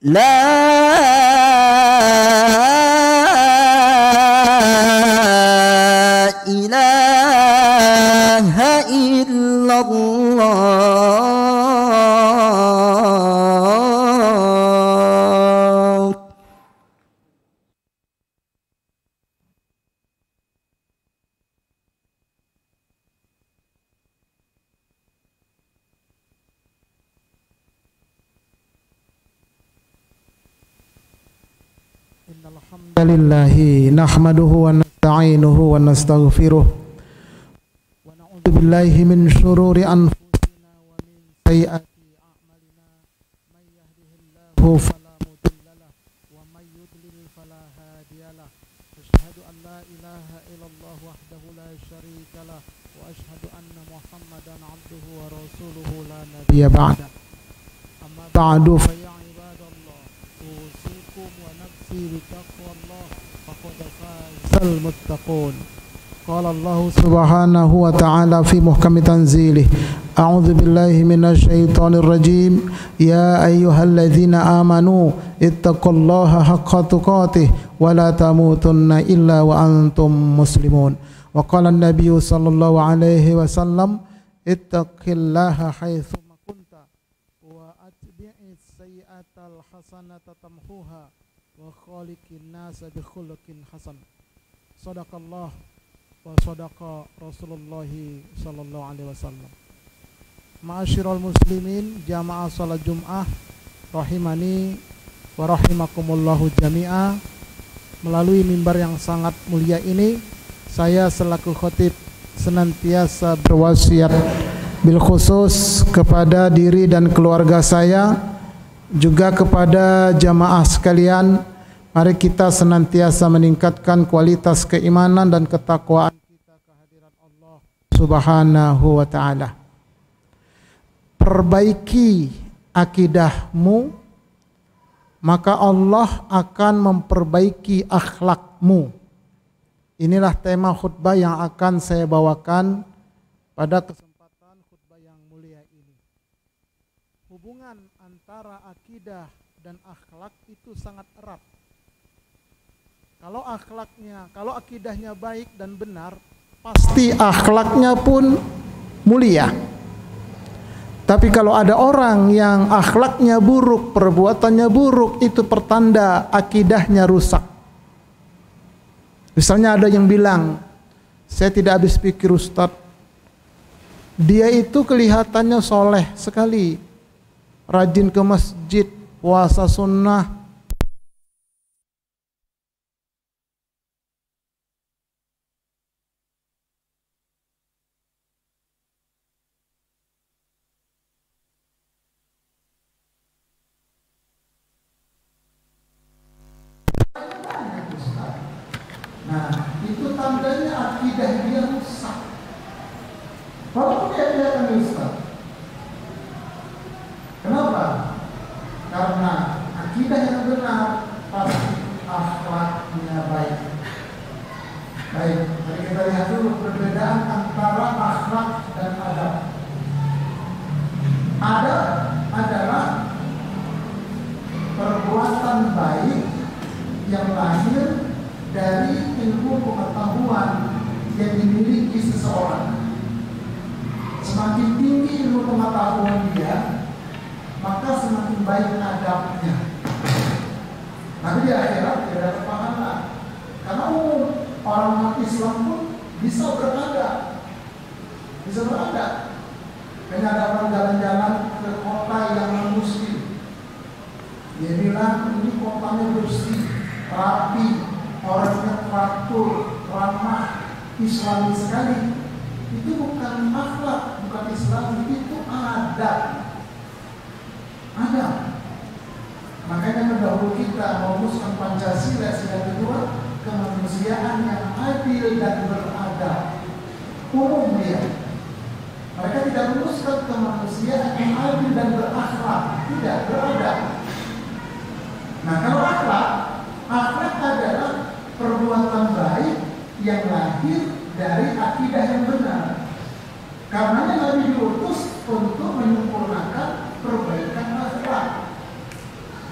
La ilaha illallah. Innal hamdalillahi nahmaduhu wa nasta'inuhu wa nastaghfiruh wa na'udzu billahi min shururi anfusina wa min sayyiati a'malina may yahdihillahu fala mudilla lahu wa may yudlil fala hadiyalah. Asyhadu an la ilaha illallah wahdahu la syarika lah wa asyhadu anna Muhammadan 'abduhu wa rasuluhu la nabiyya ba'da. Amma ba'du fa ya ibadallah usikum wa nafsi bitaqwallah faqad fazal muttaqun. Qala Allah subhanahu wa ta'ala fi muhkami tanzilih, a'udzu billahi minasy syaithanir rajim, ya ayyuhalladzina amanu ittaqullaha haqqa tuqatih wa la tamutunna illa wa antum muslimun. Wa qala an-nabiyyu sallallahu alaihi wasallam, ittaqillaha haitsu ma kunta wa atbi'is sayyi'atal hasanata tamhuha wa khaliqin nasa bi khuluqin hasan. Shadaqallah wa shadaqa Rasulullah sallallahu alaihi wasallam. Ma'asyiral muslimin, jamaah salat Jumat rahimani wa rahimakumullahu jami'a. Melalui mimbar yang sangat mulia ini, saya selaku khatib senantiasa berwasiat bil khusus kepada diri dan keluarga saya, juga kepada jamaah sekalian. Mari kita senantiasa meningkatkan kualitas keimanan dan ketakwaan kita kehadirat Allah Subhanahu wa ta'ala. Perbaiki akidahmu, maka Allah akan memperbaiki akhlakmu. Inilah tema khutbah yang akan saya bawakan pada kesempatan khutbah yang mulia ini. Hubungan antara akidah dan akhlak itu sangat erat. Kalau akidahnya baik dan benar, pasti akhlaknya pun mulia. Tapi kalau ada orang yang akhlaknya buruk, perbuatannya buruk, itu pertanda akidahnya rusak. Misalnya ada yang bilang, saya tidak habis pikir Ustadz, dia itu kelihatannya soleh sekali, rajin ke masjid, puasa sunnah, itu tandanya akidah dia rusak. Walaupun dia kelihatan Ustaz. Kenapa? Karena akidah yang benar pasti akhlaknya baik. Baik, mari kita lihat dulu perbedaan antara akhlak dan adab. Adab adalah perbuatan baik yang lahir dari ilmu pengetahuan yang dimiliki seseorang. Semakin tinggi ilmu pengetahuan dia, maka semakin baik adabnya. Tapi di akhirat tidak ada pahala. Karena umum orang mati Islam pun bisa beradab. Hanya ada orang jalan-jalan ke kota yang non-muslim, dia bilang ini kotanya bersih, rapi, orangnya teratur, ramah, Islami sekali. Itu bukan akhlak, bukan Islam, itu adab. Adab. Makanya pendahulu kita merumuskan Pancasila sila kedua, kemanusiaan yang adil dan beradab. Umum dia. Mereka tidak merumuskan kemanusiaan yang adil dan berakhlak, tidak, beradab. Nah, kalau akhlak adalah perbuatan baik yang lahir dari akidah yang benar. Karenanya Nabi diutus untuk menyempurnakan perbaikan akhlak.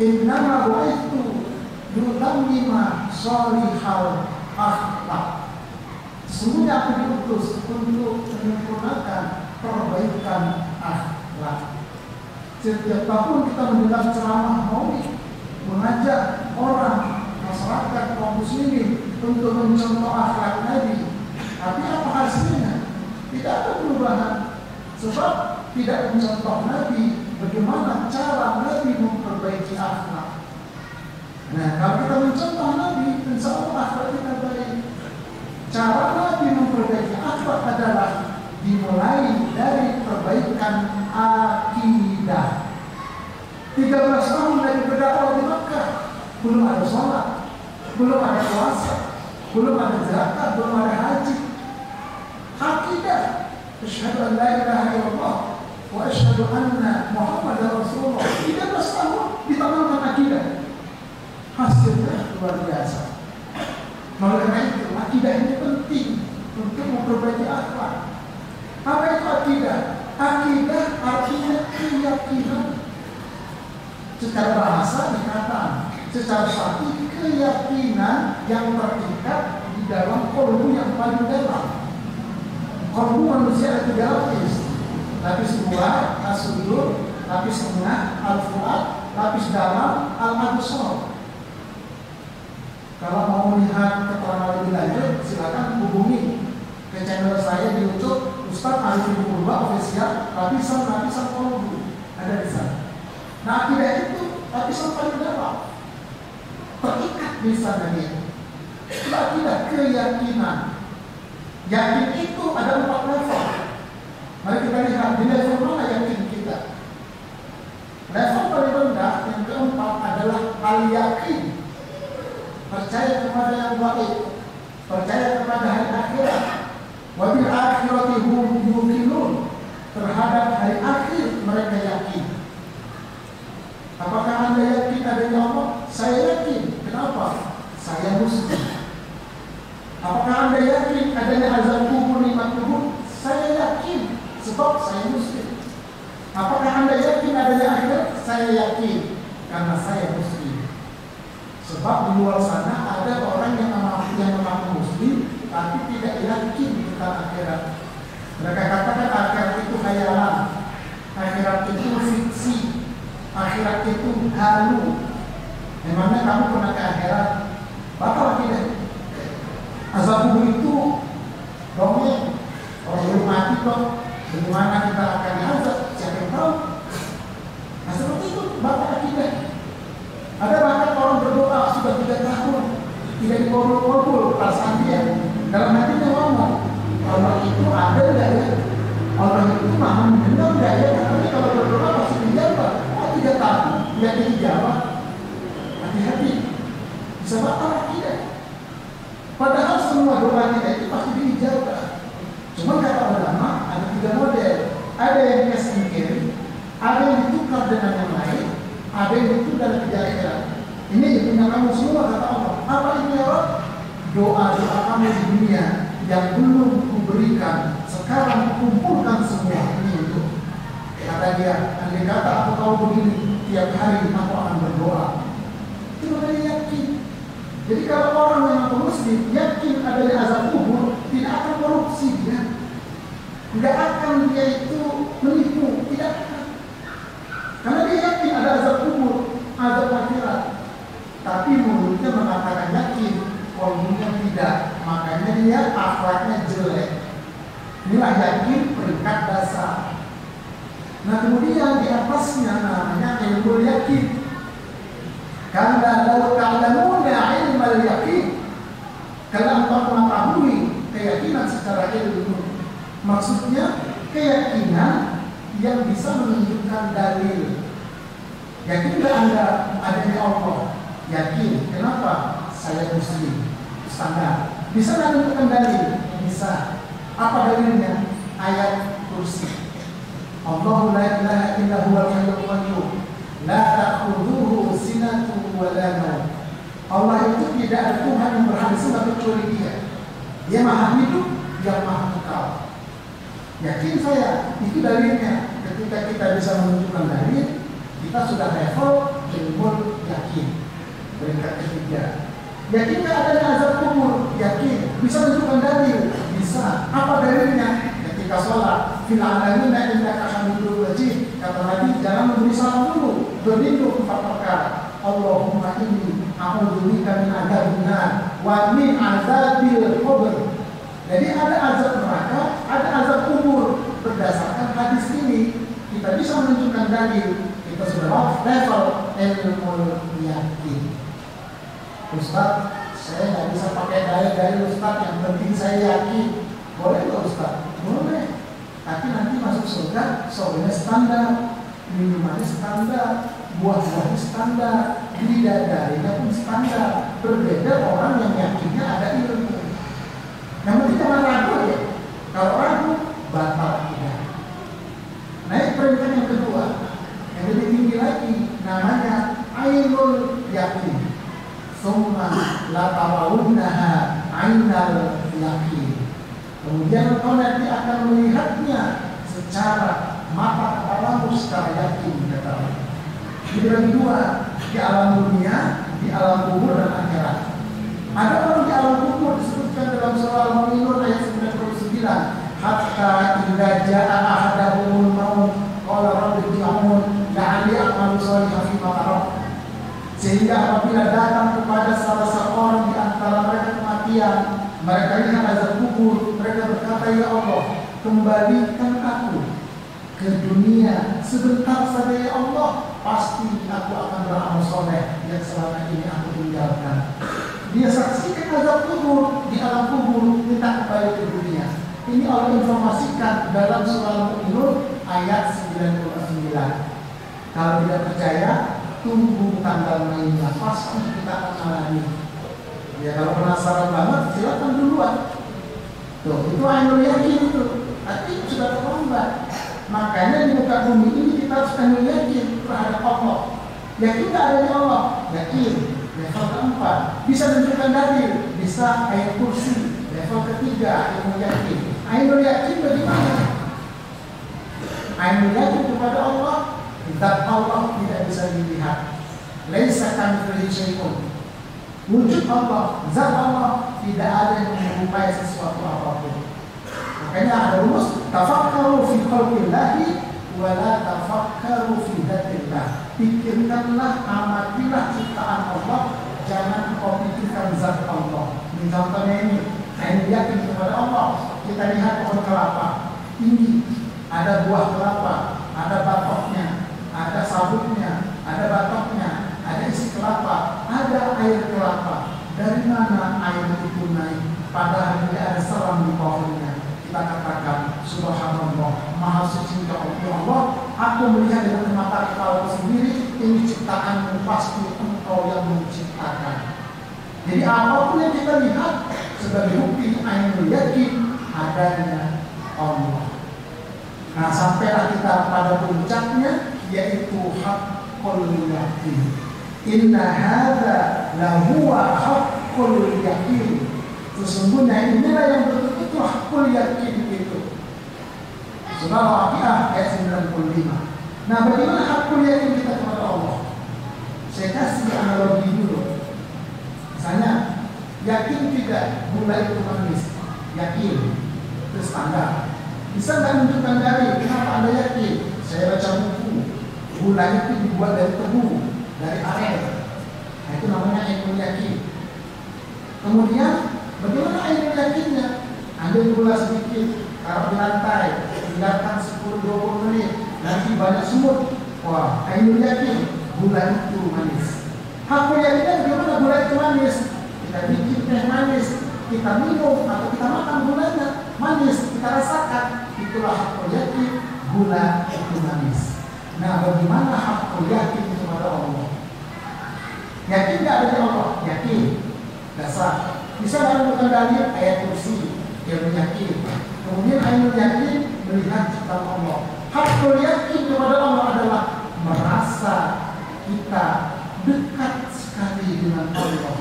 Innama bu'ithu yutammima sholihal akhlak. Sesungguhnya aku diutus untuk menyempurnakan perbaikan akhlak. Setiap tahun kita mendengar ceramah maulid, mengajak orang masyarakat kaum muslimin untuk mencontoh akhlak Nabi. Tapi apa hasilnya? Tidak ada perubahan. Sebab tidak mencontoh Nabi, bagaimana cara Nabi memperbaiki akhlak. Nah, kalau kita mencontoh Nabi, insya Allah akhlak kita baik. Cara Nabi memperbaiki akhlak adalah dimulai dari perbaikan akidah. 13 tahun Nabi berdakwah di Makkah, belum ada sholat, belum ada puasa, belum ada zakat, belum ada haji. Akidah, asyhadu an la ilaha illallah wa asyhadu anna Muhammadar Rasulullah. 13 tahun ditanamkan akidah. Hasilnya luar biasa. Oleh karena itu, akidah ini penting untuk memperbaiki akhlak. Apa itu akidah? Akidah artinya keyakinan. Secara bahasa dikatakan, secara syar'i keyakinan yang terikat di dalam kolbu yang paling dalam. Kolbu manusia ada 3 lapis. Lapis luar, as-sudur, lapis tengah, al-fuad, lapis dalam, al-absar. Kalau mau melihat keterangan lebih lanjut, silakan hubungi ke channel saya di YouTube Ustaz Arifin Purba Official. Lapisan kolbu ada di sana. Nah, akidah itu lapisan paling dalam, terikat di sana dia. Itu akidah keyakinan. Yakin itu ada 4 level. Mari kita lihat di level mana yakin kita. Level paling rendah yang keempat adalah al-yakin, percaya kepada yang gaib, percaya kepada hari akhirat. Wa bil akhirati hum yuqinun, terhadap hari akhir mereka yakin. Apakah Anda yakin adanya Allah? Saya yakin. Kenapa? Saya muslim. Apakah Anda yakin adanya azab kubur, nikmat kubur? Saya yakin, sebab saya muslim. Apakah Anda yakin adanya akhirat? Saya yakin, karena saya muslim. Sebab di luar sana ada orang yang mengaku muslim tapi tidak yakin tentang akhirat. Mereka katakan akhirat itu khayalan, akhirat itu fiksi, akhirat itu halu. Memangnya kamu pernah ke akhirat? Batal tidak? Azab kubur itu dongeng. Orang belum mati kok, bagaimana kita akan diazab? Siapa yang tahu? Nah, seperti itu batal akidah. Ada bahkan orang berdoa sudah 3 tahun tidak dikabul-kabul perasaan dia. Dalam hatinya ngomong, Allah itu ada enggak ya? Allah itu maha mendengar enggak ya? Tapi kalau berdoa pasti dijawab. 3 tahun tidak dijawab. Hati-hati, bisa batal akidah. Padahal semua doa kita itu pasti dijawab. Cuma kata ulama ada 3 model. Ada yang dikasih kiri, ada yang ditukar dengan yang lain, ada yang ditunda dan kejahiran. Ini punya kamu semua, kata Allah. Apa ini ya Allah? Doa-doa kamu di dunia yang belum kuberikan, sekarang kumpulkan semua ini untuk. Kata dia, andai kata aku tahu begini, tiap hari aku akan berdoa. Itu makanya yakin. Jadi kalau orang yang mengaku muslim yakin adanya azab kubur, tidak akan korupsi dia. Tidak akan dia itu menipu, tidak akan. Karena dia yakin ada azab kubur, azab akhirat. Tapi mulutnya mengatakan yakin, kolbunya tidak. Makanya dia akhlaknya jelek. Inilah yakin peringkat dasar. Nah, kemudian di atasnya namanya ilmu yakin. Karena law ta'lamuna ilmal yakin, kalau engkau mengetahui keyakinan secara ilmu, maksudnya keyakinan yang bisa menunjukkan dalil. Yakinkah Anda adanya Allah? Yakin. Kenapa? Saya muslim. Standar. Bisa menunjukkan dalil? Bisa. Apa dalilnya? Ayat kursi. Allahu la ilaha illa huwal hayyul qayyum, la ta'khudhuhu sinatun wa la nawm. Allah itu tidak ada Tuhan yang berhak disembah kecuali Dia. Dia maha hidup, Dia maha kekal. Yakin saya, itu dalilnya. Ketika kita bisa menunjukkan dalil, kita sudah level ilmu yakin. Peringkat ketiga, yakin nggak adanya azab kubur? Yakin. Bisa menunjukkan dalil? Bisa. Apa dalilnya? Ketika sholat, fil alamina innaka hamidul majid. Kata Nabi, jangan memberi salam dulu, berlindung 4 perkara. Allahumma inni a'udzubika min adzabin nar wa min adzabil qabr. Jadi ada azab neraka, ada azab kubur. Berdasarkan hadis ini, kita bisa menunjukkan dalil. Kita sudah level ilmu yakin. Ustaz, saya nggak bisa pakai dalil Ustaz, yang penting saya yakin. Boleh nggak Ustaz? Boleh. Tapi nanti masuk surga, surganya standar, minumannya standar, buah-buahnya standar, bidadarinya pun standar. Berbeda orang yang yakinnya ada ilmu. Namun kita jangan ragu ya. Kalau ragu, batal tidak. Naik peringkat yang kedua, yang lebih tinggi lagi, namanya ainul yakin. Summa la tarawunnaha ainal yakin. Kemudian engkau nanti akan melihatnya secara mata kepalamu secara yakin, kata Allah. Dibagi dua, di alam dunia, di alam kubur dan akhirat. Ada orang di alam kubur disebutkan dalam surah Al-Mu'minun ayat 99. Hatta idza jaa ahadahumul maut qala rabbi irji'un la'alli a'malu shalihan fima tarak. Sehingga apabila datang kepada salah seorang di antara mereka kematian, mereka lihat azab kubur, mereka berkata, ya Allah, kembalikan aku ke dunia sebentar saja ya Allah, pasti aku akan beramal soleh yang selama ini aku tinggalkan. Dia saksikan azab kubur di alam kubur, minta kembali ke dunia. Ini Allah informasikan dalam surah Al-Mu'minun ayat 99. Kalau tidak percaya, tunggu tanggal mainnya, pasti kita akan alami. Ya kalau penasaran banget, silakan duluan. Tuh, itu ainul yakin itu. Tapi sudah terlambat. Makanya di muka bumi ini kita harus ainul yakin terhadap Allah. Yakin tak adanya Allah? Yakin. Level keempat, bisa menunjukkan dalil, bisa ayat kursi. Level ketiga, ainul yakin. Ainul yakin bagaimana? Ainul yakin kepada Allah, zat Allah tidak bisa dilihat. Laisa kamitslihi syai'un. Wujud Allah, zat Allah tidak ada yang menyerupai sesuatu apapun. Makanya ada rumus, tafakkaru fi khalqillahi wa la tafakkaru fi dzatillah. Pikirkanlah, amatilah ciptaan Allah, jangan kau pikirkan zat Allah. Ini contohnya ini, ainul yakin kepada Allah. Kita lihat pohon kelapa tinggi, ada buah kelapa, ada batoknya, ada sabutnya, ada batoknya, ada isi kelapa, ada air kelapa. Dari mana air itu naik? Padahal tidak ada selang di pohonnya. Kita katakan, subhanallah, maha suci Allah. Aku melihat dengan mata kepala sendiri, ini ciptaanmu, pasti engkau yang menciptakan. Jadi apapun yang kita lihat sebagai bukti ainul yakin adanya Allah. Nah, sampailah kita pada puncaknya, yaitu haqqul yakin. Inna hadza lahuwa haqqul yakin. Sesungguhnya inilah yang betul-betul haqqul yakin itu. Surah Al-Waqiah ayat 95. Nah, bagaimana haqqul yakin kita kepada Allah? Saya kasih analogi dulu. Misalnya, yakin tidak gula itu manis? Yakin, itu standar. Bisa nggak menunjukkan dalil? Kenapa Anda yakin? Saya baca buku, gula itu dibuat dari tebu, dari aren. Nah, itu namanya ainul yakin. Kemudian, bagaimana ainul yakinnya? Ambil gula sedikit, taruh di lantai, biarkan 10-20 menit, nanti banyak semut. Wah, ainul yakin, gula itu manis. Haqqul yakinnya bagaimana gula itu manis? Kita bikin teh manis, kita minum atau kita makan gulanya manis, kita rasakan, itulah haqqul yakin, gula itu manis. Nah, bagaimana haqqul yakin kepada Allah? Yakin tidak ada Allah? Yakin, dasar. Bisa menemukan dalil ayat kursi yang yakin. Kemudian ainul yakin melihat ciptaan Allah. Haqqul yakin kepada Allah adalah merasa kita dekat sekali dengan Allah.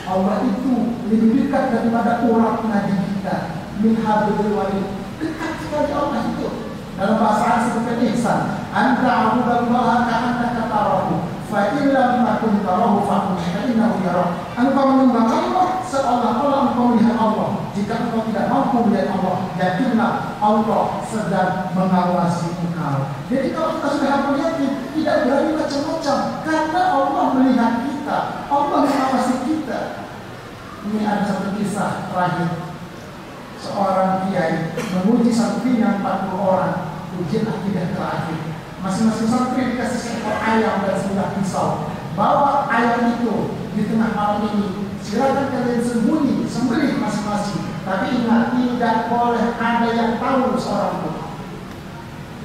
Allah itu lebih dekat daripada urat nadi kita. Min hablil warid, dekat sekali Allah itu. Dalam bahasa Arab seperti ihsan, anta abudallaha ka'annaka tarahu, fa illam takun tarahu fa innahu yarak. Engkau menyembah Allah seolah-olah engkau melihat Allah. Jika engkau tidak mampu melihat Allah, yakinlah Allah sedang mengawasi engkau. Jadi kalau kita sudah melihat, tidak berani macam-macam, karena Allah melihat kita, Allah mengawasi kita. Ini ada satu kisah terakhir. Seorang kiai menguji santrinya 40 orang, ujian akidah terakhir. Masing-masing santri dikasih seekor ayam dan 9 pisau. Bawa ayam itu di tengah malam ini. Silakan kalian sembelih masing-masing. Tapi ingat, tidak boleh ada yang tahu seorang pun.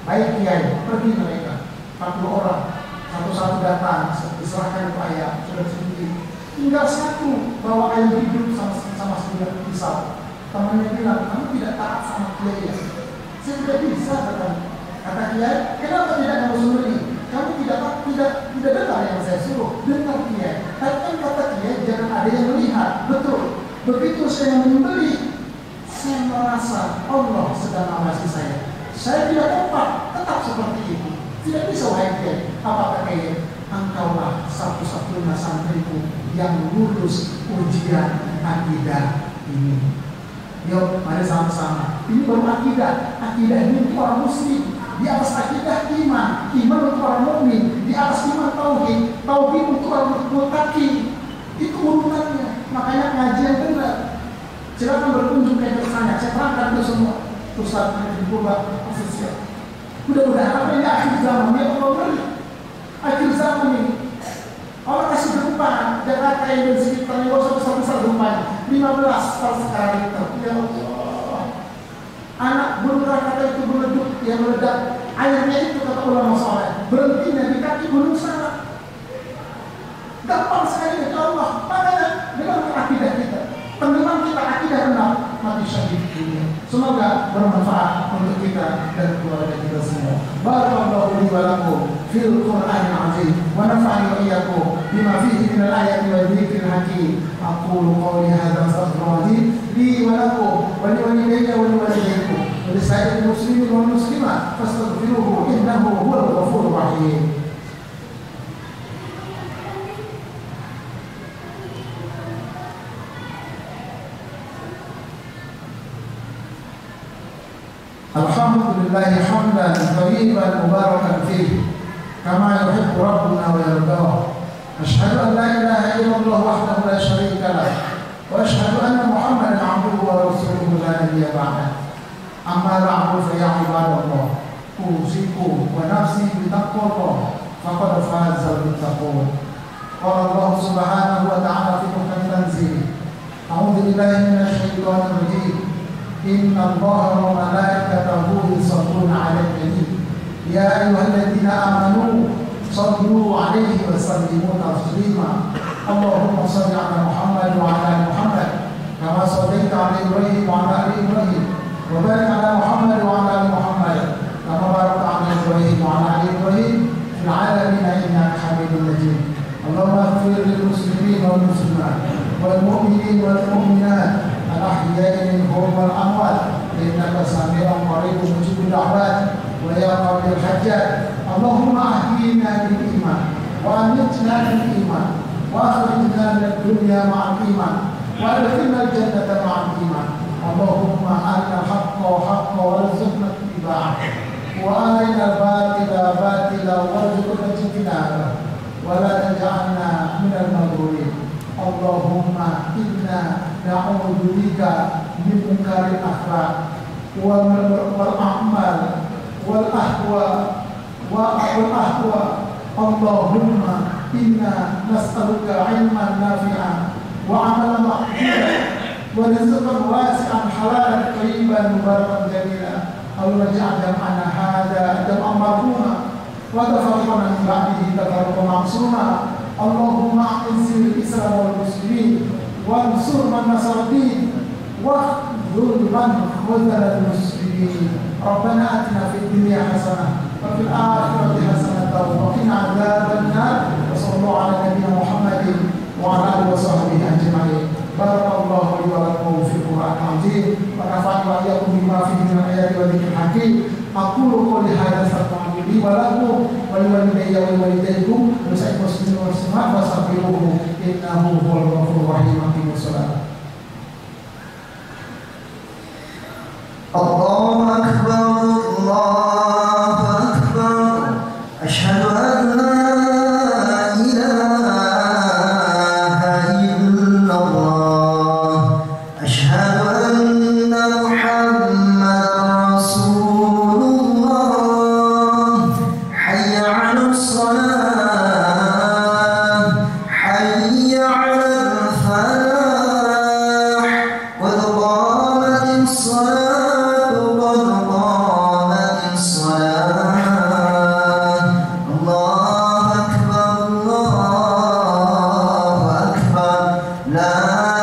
Baik kiai, pergi mereka 40 orang, satu-satu datang, diserahkan ke ayam, sudah sendiri. Tinggal satu bawa ayam hidup sama 9 pisau. Temannya bilang, kamu tidak taat sama kiai ya? Saya tidak bisa, kata kiai. Kenapa tidak kamu sembelih? Kamu tidak dengar yang saya suruh. Dengar kiai. Tapi kan kata kiai, jangan ada yang melihat. Betul. Begitu saya menyembelih, saya merasa Allah sedang mengawasi saya. Saya tidak dapat tetap seperti itu. Tidak bisa, wahai kiai. Apa kata kiai? Engkaulah satu-satunya santriku yang lulus ujian akidah ini. Yuk, mari sama-sama. Ini baru akidah. Akidah ini untuk orang muslim. Di atas akidah iman. Iman untuk orang mukmin. Di atas iman tauhid. Tauhid untuk orang muttaqin. Itu urutannya. Makanya ngaji yang benar. Silakan berkunjung ke sana. Saya terangkan itu semua. Ustaz di Purba ofisial. Mudah-mudahan apa ini akhir zaman. Ya Allah beri. Akhir zaman ini. Allah kasih gempa, Jakarta yang di sekitarnya, gak usah besar-besar gempanya, 15 skala Richter. Ya Allah, anak gunung Krakatau itu meleduk, yang meledak, airnya itu kata ulama soleh, berhentinya di kaki gunung sana. Gampang sekali ya Allah, makanya dengan akidah kita, penerimaan kita akidah benar, mati syahid dunia. Semoga bermanfaat untuk kita dan keluarga kita semua. Barakallahu li wa lakum fil Qur'anil azim wa nafa'ani wa iyyakum bima fihi min al-ayati wa dhikril hakim. Aqulu qawli hadza astaghfirullahaladzim li wa lakum wa li walidayya wa li walidaykum wa li sa'iril muslimin wal muslimat fastaghfiruhu innahu huwal ghafurur rahim. Alhamdulillah hamdan thayyiban mubarakan fihi kama yuhibbu rabbuna wa yardah. Asyhadu an la ilaha illallah wahdahu la syarika lah wa asyhadu anna Muhammadan 'abduhu wa rasuluhu la nabiyya ba'dah. Amma ba'du fa ya ibadallah, usikum wa nafsi bi taqwallah faqad faza al-muttaqun. Qala Allah subhanahu wa ta'ala fi muhkamil tanzil. A'udzu billahi minasy syaithanir rajim. Inna Allaha wa malaikatahu yusholluna 'alan nabi ya ayyuhalladzina amanu shallu 'alaihi wa sallimu taslima. Allahumma shalli 'ala Muhammad wa 'ala ali Muhammad kama shallaita 'ala Ibrahim wa 'ala ali Ibrahim wa barik 'ala Muhammad wa 'ala ali Muhammad kama barakta 'ala Ibrahim wa 'ala ali Ibrahim fil 'alamin innaka Hamidum Majid. Allahumma ighfir lil muslimin wal muslimat wal mu'minin wal mu'minat al-ahya'i minhum wal amwat innaka sami'un qaribun mujibud da'wat wa ya qabil hajat. Allahumma ahyina bil iman wa amitna bil iman wa akhrijna minad dunya ma'al iman wa adkhilna al-jannata ma'al iman. Allahumma arina al-haqqa haqqan warzuqna ittiba'ah wa arina al-batila batilan warzuqna ijtinabah wa la taj'alna minal maghrurin. Allahumma inna na'udzu bika min munkaril akhlaq wal a'mal wal ahwa Allahumma inna nas'aluka 'ilman nafi'an wa 'amalan maqbulan wa rizqan wasi'an halalan thayyiban mubarakan jamilan. Allahumma ij'al jam'ana hadha jam'an marhuma wa tafarraqna min ba'dihi tafarruqan ma'suma. Allahumma a'izil Islam wal muslimin wansur man nasara din wa khudhul man khudhal muslimin. Rabbana atina fid dunya hasanah wa fil akhirati hasanah wa qina adzaban nar. Wa sallallahu ala nabiyyina Muhammadin wa ala alihi wa sahbihi ajma'in. Barakallahu li wa lakum fil Qur'anil azim wa nafa'ani wa iyyakum bima fihi min al-ayati wa dhikril hakim. Aqulu qawli hadza astaghfirullaha wa lakum wa liwalidayya wa liwalidaykum wa lisa'il muslimin wal muslimat fastaghfiruhu innahu huwal ghafurur rahim. Aqimus shalah. Allahu akbar, Allahu akbar. Asyhadu an la ilaha illallah. Asyhadu anna Muhammadar Rasulullah. Hayya 'alas shalah, hayya 'alal falah, qad qamatis shalah. La